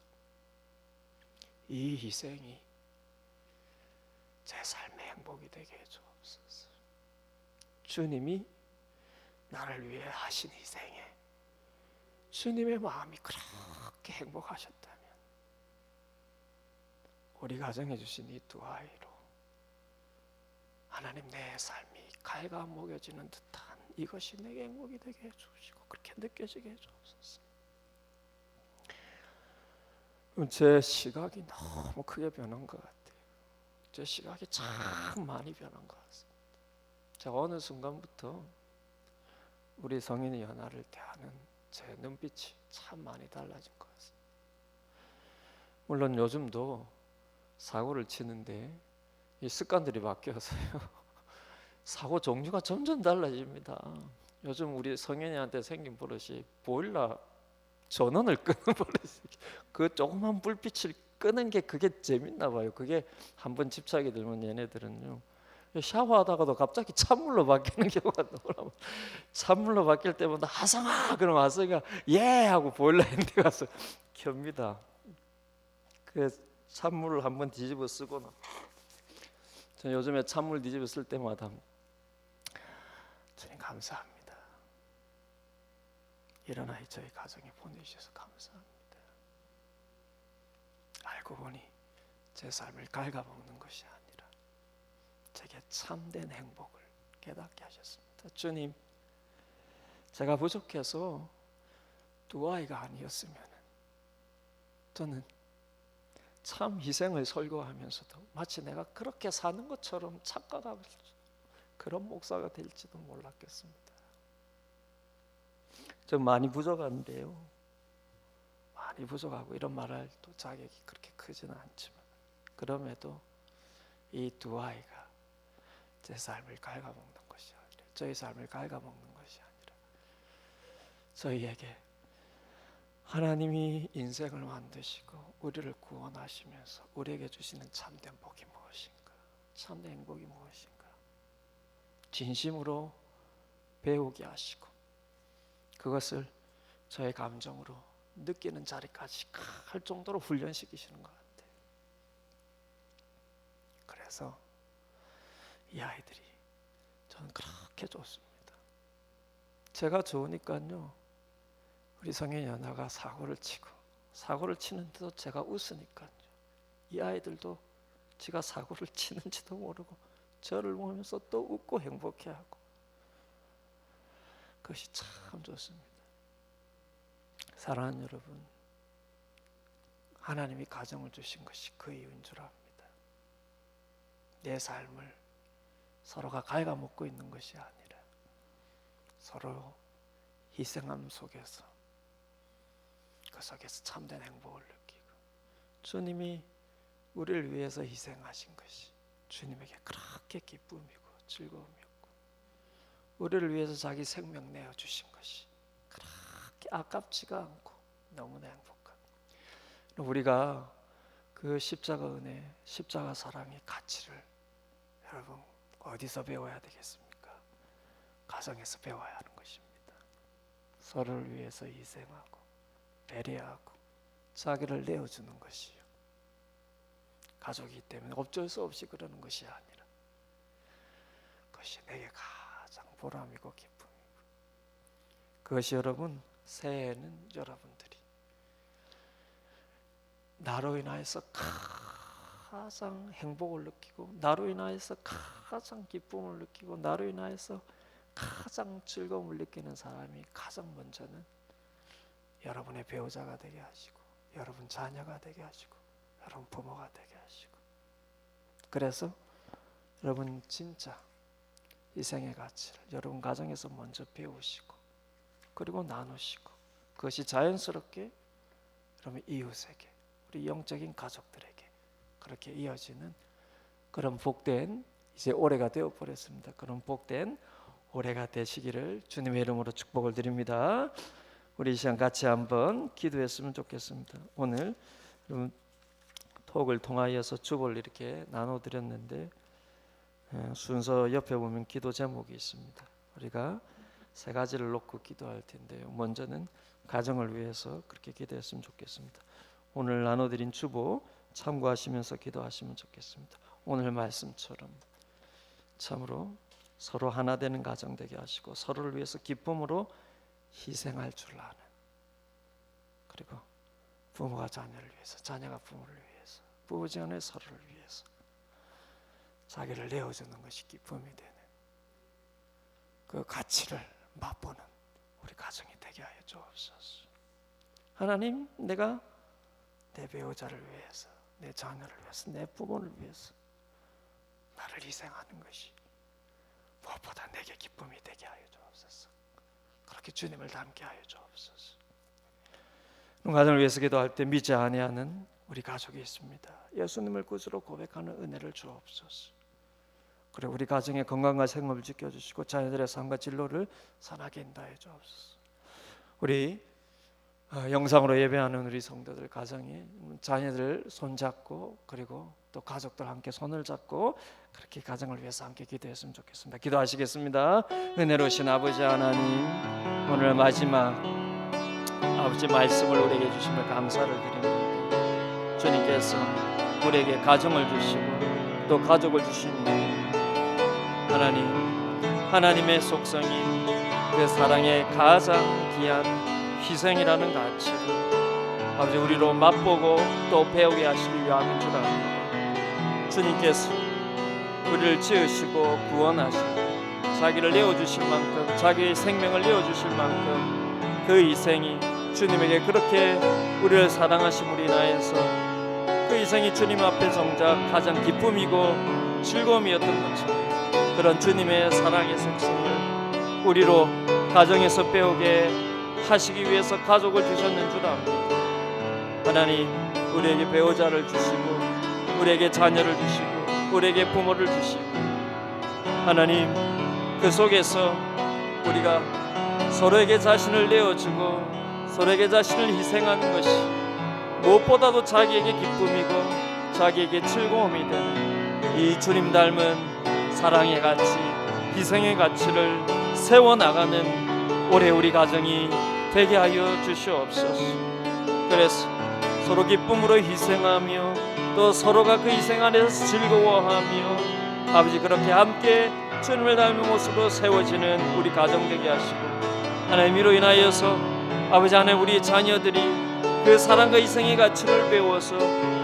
이 희생이 제 삶의 행복이 되게 해주옵소서. 주님이 나를 위해 하신 희생에 주님의 마음이 그렇게 행복하셨다면 우리 가정에 주신 이 두 아이로 하나님 내 삶이 가해가 먹여지는 듯한 이것이 내게 행복이 되게 해주시고 그렇게 느껴지게 해주옵소서. 제 시각이 너무 크게 변한 것 같아요. 제 시각이 참 많이 변한 것 같습니다. 제가 어느 순간부터 우리 성인이 연하를 대하는 제 눈빛이 참 많이 달라진 것 같습니다. 물론 요즘도 사고를 치는데 이 습관들이 바뀌어서요. 사고 종류가 점점 달라집니다. 요즘 우리 성현이한테 생긴 버릇이 보일러 전원을 끄는 버릇이, 그 조그만 불빛을 끄는 게 그게 재밌나 봐요. 그게 한번 집착이 들면 얘네들은요. 샤워하다가도 갑자기 찬물로 바뀌는 경우가 너무 찬물로 바뀔 때마다 하성아 그러면 하성이가 예 하고 보일러 핸드 가서 켭니다. 그 찬물을 한번 뒤집어 쓰고는 저 요즘에 찬물 뒤집어 쓸 때마다 주님 감사합니다. 이런 아이 저희 가정에 보내주셔서 감사합니다. 알고 보니 제 삶을 갉아먹는 것이 아니라 제게 참된 행복을 깨닫게 하셨습니다. 주님, 제가 부족해서 두 아이가 아니었으면 저는 참 희생을 설교하면서도 마치 내가 그렇게 사는 것처럼 착각할 그런 목사가 될지도 몰랐겠습니다. 좀 많이 부족한데요. 많이 부족하고 이런 말할 또 자격이 그렇게 크지는 않지만 그럼에도 이 두 아이가 제 삶을 갉아먹는 것이 아니라 저희 삶을 갉아먹는 것이 아니라 저희에게 하나님이 인생을 만드시고 우리를 구원하시면서 우리에게 주시는 참된 복이 무엇인가, 참된 행복이 무엇인가 진심으로 배우게 하시고 그것을 저의 감정으로 느끼는 자리까지 할 정도로 훈련시키시는 것 같아요. 그래서 이 아이들이 저는 그렇게 좋습니다. 제가 좋으니까요. 우리 성현이 연아가 사고를 치고 사고를 치는데도 제가 웃으니까요. 이 아이들도 지가 사고를 치는지도 모르고 저를 보면서 또 웃고 행복해하고 그것이 참 좋습니다. 사랑하는 여러분, 하나님이 가정을 주신 것이 그 이유인 줄 압니다. 내 삶을 서로가 갉아먹고 있는 것이 아니라 서로 희생함 속에서 그 속에서 참된 행복을 느끼고 주님이 우리를 위해서 희생하신 것이 주님에게 그렇게 기쁨이고 즐거움이었고 우리를 위해서 자기 생명 내어주신 것이 그렇게 아깝지가 않고 너무나 행복한 우리가 그 십자가 은혜, 십자가 사랑의 가치를 여러분 어디서 배워야 되겠습니까? 가정에서 배워야 하는 것입니다. 서로를 위해서 희생하고 배려하고 자기를 내어주는 것이요. 가족이기 때문에 어쩔 수 없이 그러는 것이 아니라 그것이 내게 가장 보람이고 기쁨이고 그것이 여러분 새해에는 여러분들이 나로 인하여서 가장 행복을 느끼고 나로 인하여서 가장 기쁨을 느끼고 나로 인하여서 가장 즐거움을 느끼는 사람이 가장 먼저는 여러분의 배우자가 되게 하시고 여러분 자녀가 되게 하시고 여러분 부모가 되게 하시고 그래서 여러분 진짜 희생의 가치를 여러분 가정에서 먼저 배우시고 그리고 나누시고 그것이 자연스럽게 여러분 이웃에게 우리 영적인 가족들에게 그렇게 이어지는 그런 복된 이제 올해가 되어버렸습니다. 그런 복된 올해가 되시기를 주님의 이름으로 축복을 드립니다. 우리 이 시간 같이 한번 기도했으면 좋겠습니다. 오늘 여러분 톡을 통하여서 주보를 이렇게 나눠드렸는데 순서 옆에 보면 기도 제목이 있습니다. 우리가 세 가지를 놓고 기도할 텐데요. 먼저는 가정을 위해서 그렇게 기도했으면 좋겠습니다. 오늘 나눠드린 주보 참고하시면서 기도하시면 좋겠습니다. 오늘 말씀처럼 참으로 서로 하나 되는 가정 되게 하시고 서로를 위해서 기쁨으로 희생할 줄 아는, 그리고 부모가 자녀를 위해서, 자녀가 부모를 위해서, 부부간에 서로를 위해서 자기를 내어주는 것이 기쁨이 되는 그 가치를 맛보는 우리 가정이 되게 하여 주옵소서. 하나님, 내가 내 배우자를 위해서, 내 자녀를 위해서, 내 부모를 위해서 나를 희생하는 것이 무엇보다 내게 기쁨이 되게 하여 주옵소서. 그렇게 주님을 닮게 하여 주옵소서. 가정을 위해서 기도할 때 믿지 아니하는 우리 가족이 있습니다. 예수님을 구주로 고백하는 은혜를 주옵소서. 그리고 우리 가정의 건강과 생업을 지켜주시고 자녀들의 삶과 진로를 선하게 인도해 주옵소서. 우리 영상으로 예배하는 우리 성도들 가정이 자녀들 손잡고 그리고 또 가족들 함께 손을 잡고 그렇게 가정을 위해서 함께 기도했으면 좋겠습니다. 기도하시겠습니다. 은혜로우신 아버지 하나님, 오늘 마지막 아버지 말씀을 우리에게 주심을 감사를 드립니다. 주님께서 우리에게 가정을 주시고 또 가족을 주시니 하나님, 하나님의 속성인 그 사랑의 가장 귀한 희생이라는 가치를 아버지 우리로 맛보고 또 배우게 하시기 위함인 줄 압니다. 주님께서 우리를 지으시고 구원하시고 자기를 내어주실 만큼, 자기의 생명을 내어주실 만큼 그 희생이 주님에게 그렇게 우리를 사랑하심으로 인하여서 그 희생이 주님 앞에 정작 가장 기쁨이고 즐거움이었던 것처럼 그런 주님의 사랑의 속성을 우리로 가정에서 배우게 하시기 위해서 가족을 주셨는 줄 압니다. 하나님, 우리에게 배우자를 주시고 우리에게 자녀를 주시고 우리에게 부모를 주시고 하나님, 그 속에서 우리가 서로에게 자신을 내어주고 서로에게 자신을 희생하는 것이 무엇보다도 자기에게 기쁨이고 자기에게 즐거움이 되는 이 주님 닮은 사랑의 가치, 희생의 가치를 세워나가는 올해 우리 가정이 되게 하여 주시옵소서. 그래서 서로 기쁨으로 희생하며 또 서로가 그 희생 안에서 즐거워하며 아버지 그렇게 함께 주님을 닮은 모습으로 세워지는 우리 가정 되게 하시고 하나님, 이로 인하여서 아버지 하나님, 우리 자녀들이 그 사랑과 희생의 가치를 배워서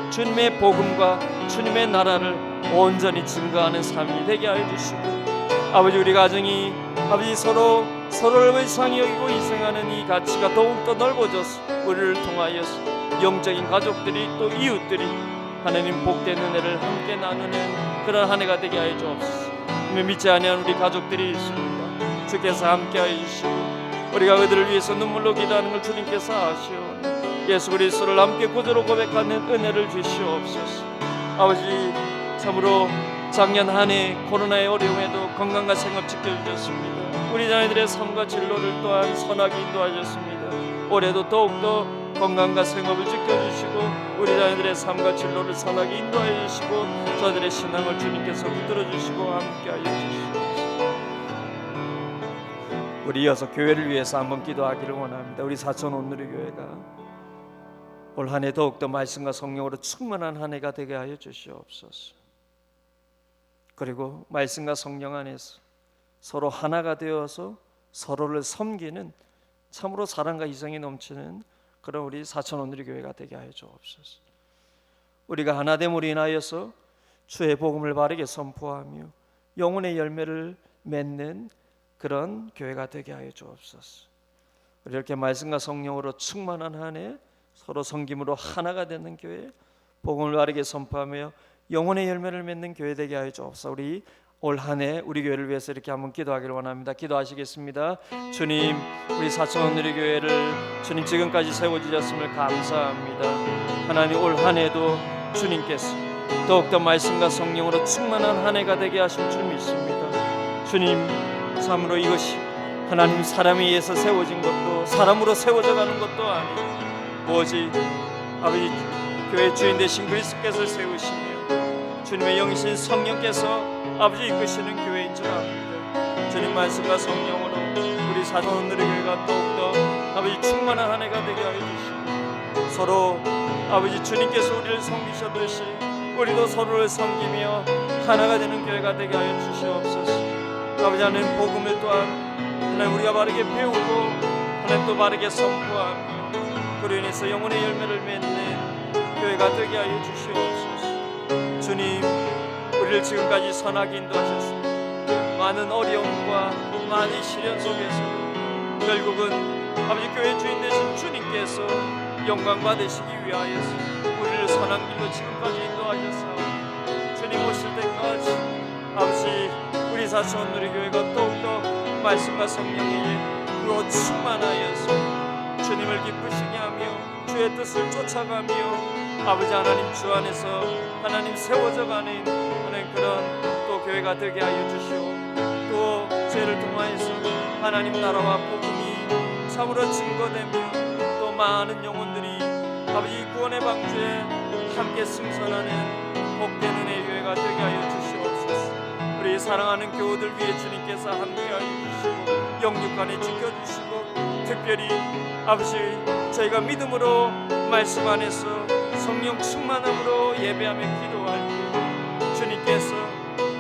주님의 복음과 주님의 나라를 온전히 증거하는 삶이 되게 하여 주시고 아버지, 우리 가정이 아버지 서로를 의상히 여기고 희생하는 이 가치가 더욱더 넓어져서 우리를 통하여서 영적인 가족들이 또 이웃들이 하나님 복된 은혜를 함께 나누는 그런 한 해가 되게 하여 주옵소서. 믿지 아니하는 우리 가족들이 있습니다. 주께서 함께 하여 주시고 우리가 그들을 위해서 눈물로 기도하는 걸 주님께서 아시오니 예수 그리스도를 함께 구주로 고백하는 은혜를 주시옵소서. 아버지, 참으로 작년 한 해 코로나의 어려움에도 건강과 생업 지켜주셨습니다. 우리 자녀들의 삶과 진로를 또한 선하게 인도하셨습니다. 올해도 더욱더 건강과 생업을 지켜주시고 우리 자녀들의 삶과 진로를 선하게 인도하여 주시고 저들의 신앙을 주님께서 붙들어 주시고 함께하여 주시옵소서. 우리 이어서 교회를 위해서 한번 기도하기를 원합니다. 우리 사천 온누리교회가 올 한 해 더욱더 말씀과 성령으로 충만한 한 해가 되게 하여 주시옵소서. 그리고 말씀과 성령 안에서 서로 하나가 되어서 서로를 섬기는 참으로 사랑과 희생이 넘치는 그런 우리 사천 온누리교회가 되게 하여 주옵소서. 우리가 하나됨으로 인하여서 주의 복음을 바르게 선포하며 영혼의 열매를 맺는 그런 교회가 되게 하여 주옵소서. 이렇게 말씀과 성령으로 충만한 한 해 서로 섬김으로 하나가 되는 교회, 복음을 바르게 선포하며 영혼의 열매를 맺는 교회 되게 하여 주옵소서. 우리 올 한 해 우리 교회를 위해서 이렇게 한번 기도하기를 원합니다. 기도하시겠습니다. 주님, 우리 사천 온누리교회를 주님 지금까지 세워주셨음을 감사합니다. 하나님, 올 한 해도 주님께서 더욱더 말씀과 성령으로 충만한 한 해가 되게 하실 줄 믿습니다. 주님, 참으로 이것이 하나님 사람에 의해서 세워진 것도 사람으로 세워져 가는 것도 아니고 오직 아버지 교회 주인 되신 그리스도께서 세우시며 주님의 영이신 성령께서 아버지 이끄시는 교회인 줄 압니다. 주님 말씀과 성령으로 우리 사천 온누리교회가 더욱더 아버지 충만한 한 해가 되게 하여 주시고, 서로 아버지 주님께서 우리를 섬기셨듯이 우리도 서로를 섬기며 하나가 되는 교회가 되게 하여 주시옵소서. 아버지 하나님, 복음을 또한 하나님 우리가 바르게 배우고 하나님 또 바르게 선포하며 그로 인해서 영혼의 열매를 맺는 교회가 되게 하여 주시옵소서. 주님, 우리를 지금까지 선하게 인도하셨습니다. 많은 어려움과 많은 시련 속에서도 결국은 아버지 교회 주인 되신 주님께서 영광 받으시기 위하여서 우리를 선한 길로 지금까지 인도하셨사오니, 주님 오실 때까지 아버지 우리 사천 누리교회가 더욱더 말씀과 성령에 그로 충만하여서 주님을 기쁘시게 하며 주의 뜻을 쫓아가며 아버지 하나님 주 안에서 하나님 세워져가는 하나님 그런 또 교회가 되게 하여 주시오. 또 죄를 통하여서 하나님 나라와 복음이 참으로 증거되며 또 많은 영혼들이 아버지 구원의 방주에 함께 승선하는 복된 은혜의 교회가 되게 하여 주시옵소서. 우리 사랑하는 교우들 위해 주님께서 함께하여 주시고 영육간에 지켜주시고, 특별히 아버지 저희가 믿음으로 말씀 안에서 성령 충만함으로 예배하며 기도할 때 주님께서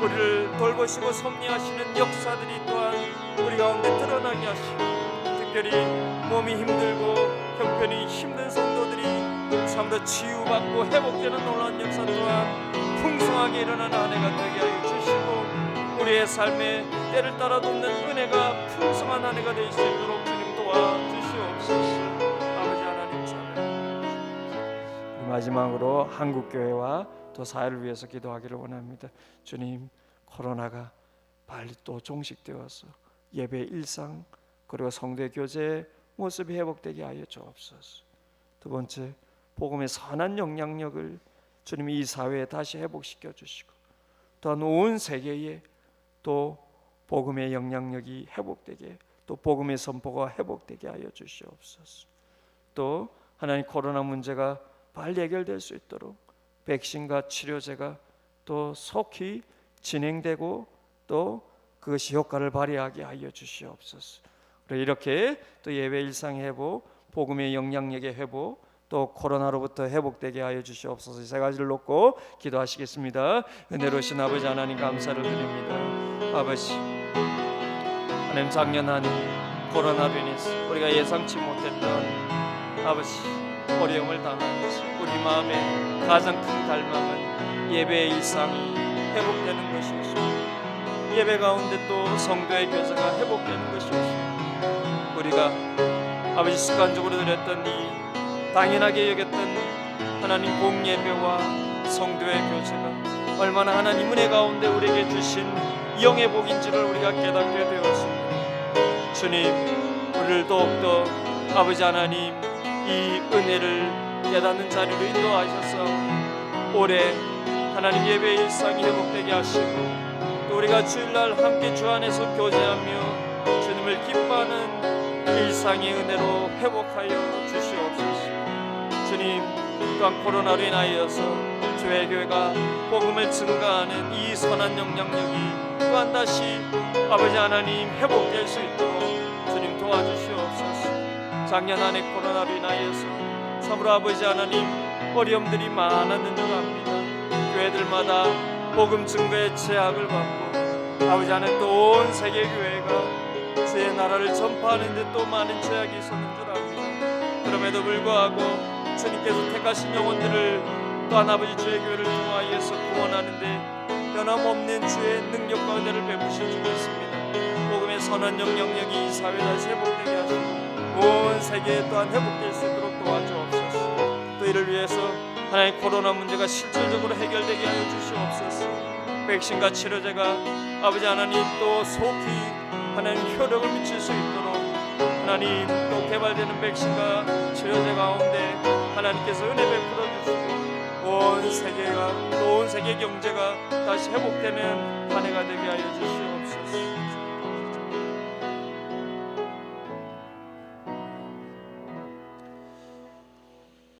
우리를 돌보시고 섭리하시는 역사들이 또한 우리 가운데 드러나게 하시고, 특별히 몸이 힘들고 형편이 힘든 성도들이 참으로 치유받고 회복되는 놀라운 역사 또한 풍성하게 일어나는 한 해가 되게 하여 주시고, 우리의 삶에 때를 따라 돕는 은혜가 풍성한 한 해가 되실 수 있도록 주님 도와주시옵소서. 아버지 하나님 찬양. 마지막으로 한국교회와 또 사회를 위해서 기도하기를 원합니다. 주님, 코로나가 빨리 또 종식되어서 예배 일상 그리고 성도의 교제의 모습이 회복되게 하여 주옵소서. 두 번째, 복음의 선한 영향력을 주님이 이 사회에 다시 회복시켜 주시고, 또한 온 세계에 또 복음의 영향력이 회복되게, 또 복음의 선포가 회복되게 하여 주시옵소서. 또 하나님, 코로나 문제가 빨리 해결될 수 있도록 백신과 치료제가 또 속히 진행되고 또 그것이 효과를 발휘하게 하여 주시옵소서. 이렇게 또 예배 일상의 회복, 복음의 영향력의 회복, 또 코로나로부터 회복되게 하여 주시옵소서. 세 가지를 놓고 기도하시겠습니다. 은혜로우신 아버지 하나님, 감사를 드립니다. 아버지 하나님, 작년 한 해 코로나로 인해서 우리가 예상치 못했던 아버지 어려움을 당하면서 우리 마음에 가장 큰 갈망은 예배의 일상이 회복되는 것이었습니다. 예배 가운데 또 성도의 교제가 회복되는 것이었습니다. 우리가 아버지 습관적으로 드렸던 이 당연하게 여겼던 하나님 공예배와 성도의 교제가 얼마나 하나님 은혜 가운데 우리에게 주신 영의 복인지를 우리가 깨닫게 되었습니다. 주님, 우리를 더욱더 아버지 하나님 이 은혜를 깨닫는 자리로 인도하셔서 올해 하나님 예배 일상이 회복되게 하시고, 또 우리가 주일날 함께 주 안에서 교제하며 주님을 기뻐하는 일상의 은혜로 회복하여 주시옵소서. 주님, 또한 코로나로 인하여서 주의 교회가 복음을 증가하는 이 선한 영향력이 또한 다시 아버지 하나님 회복될 수 있도록 주님 도와주시옵소서. 작년 한 해 코로나로 인하여서 참으로 아버지 하나님 어려움들이 많았는 줄 압니다. 교회들마다 복음 증거의 제약을 받고 아버지 하나님 또 온 세계 교회가 주의 나라를 전파하는 데 또 많은 제약이 있었는 줄 압니다. 그럼에도 불구하고 주님께서 택하신 영혼들을 또한 아버지 주의 교회를 통하여서 구원하는데 변함없는 주의 능력과 은혜를 베푸셔주고 있습니다. 복음의 선한 영향력이 이 사회에 다시 회복되게 하시고 온 세계에 또한 회복될 수 있도록 도와주옵소서. 또 이를 위해서 하나님 코로나 문제가 실질적으로 해결되게 하여 주시옵소서. 백신과 치료제가 아버지 하나님 또 속히 하나님 효력을 미칠 수 있도록 하나님 또 개발되는 백신과 치료제 가운데 하나님께서 은혜 베풀어 주시고 온 세계가 또 온 세계 경제가 다시 회복되는 한 해가 되게 하여 주시옵소서.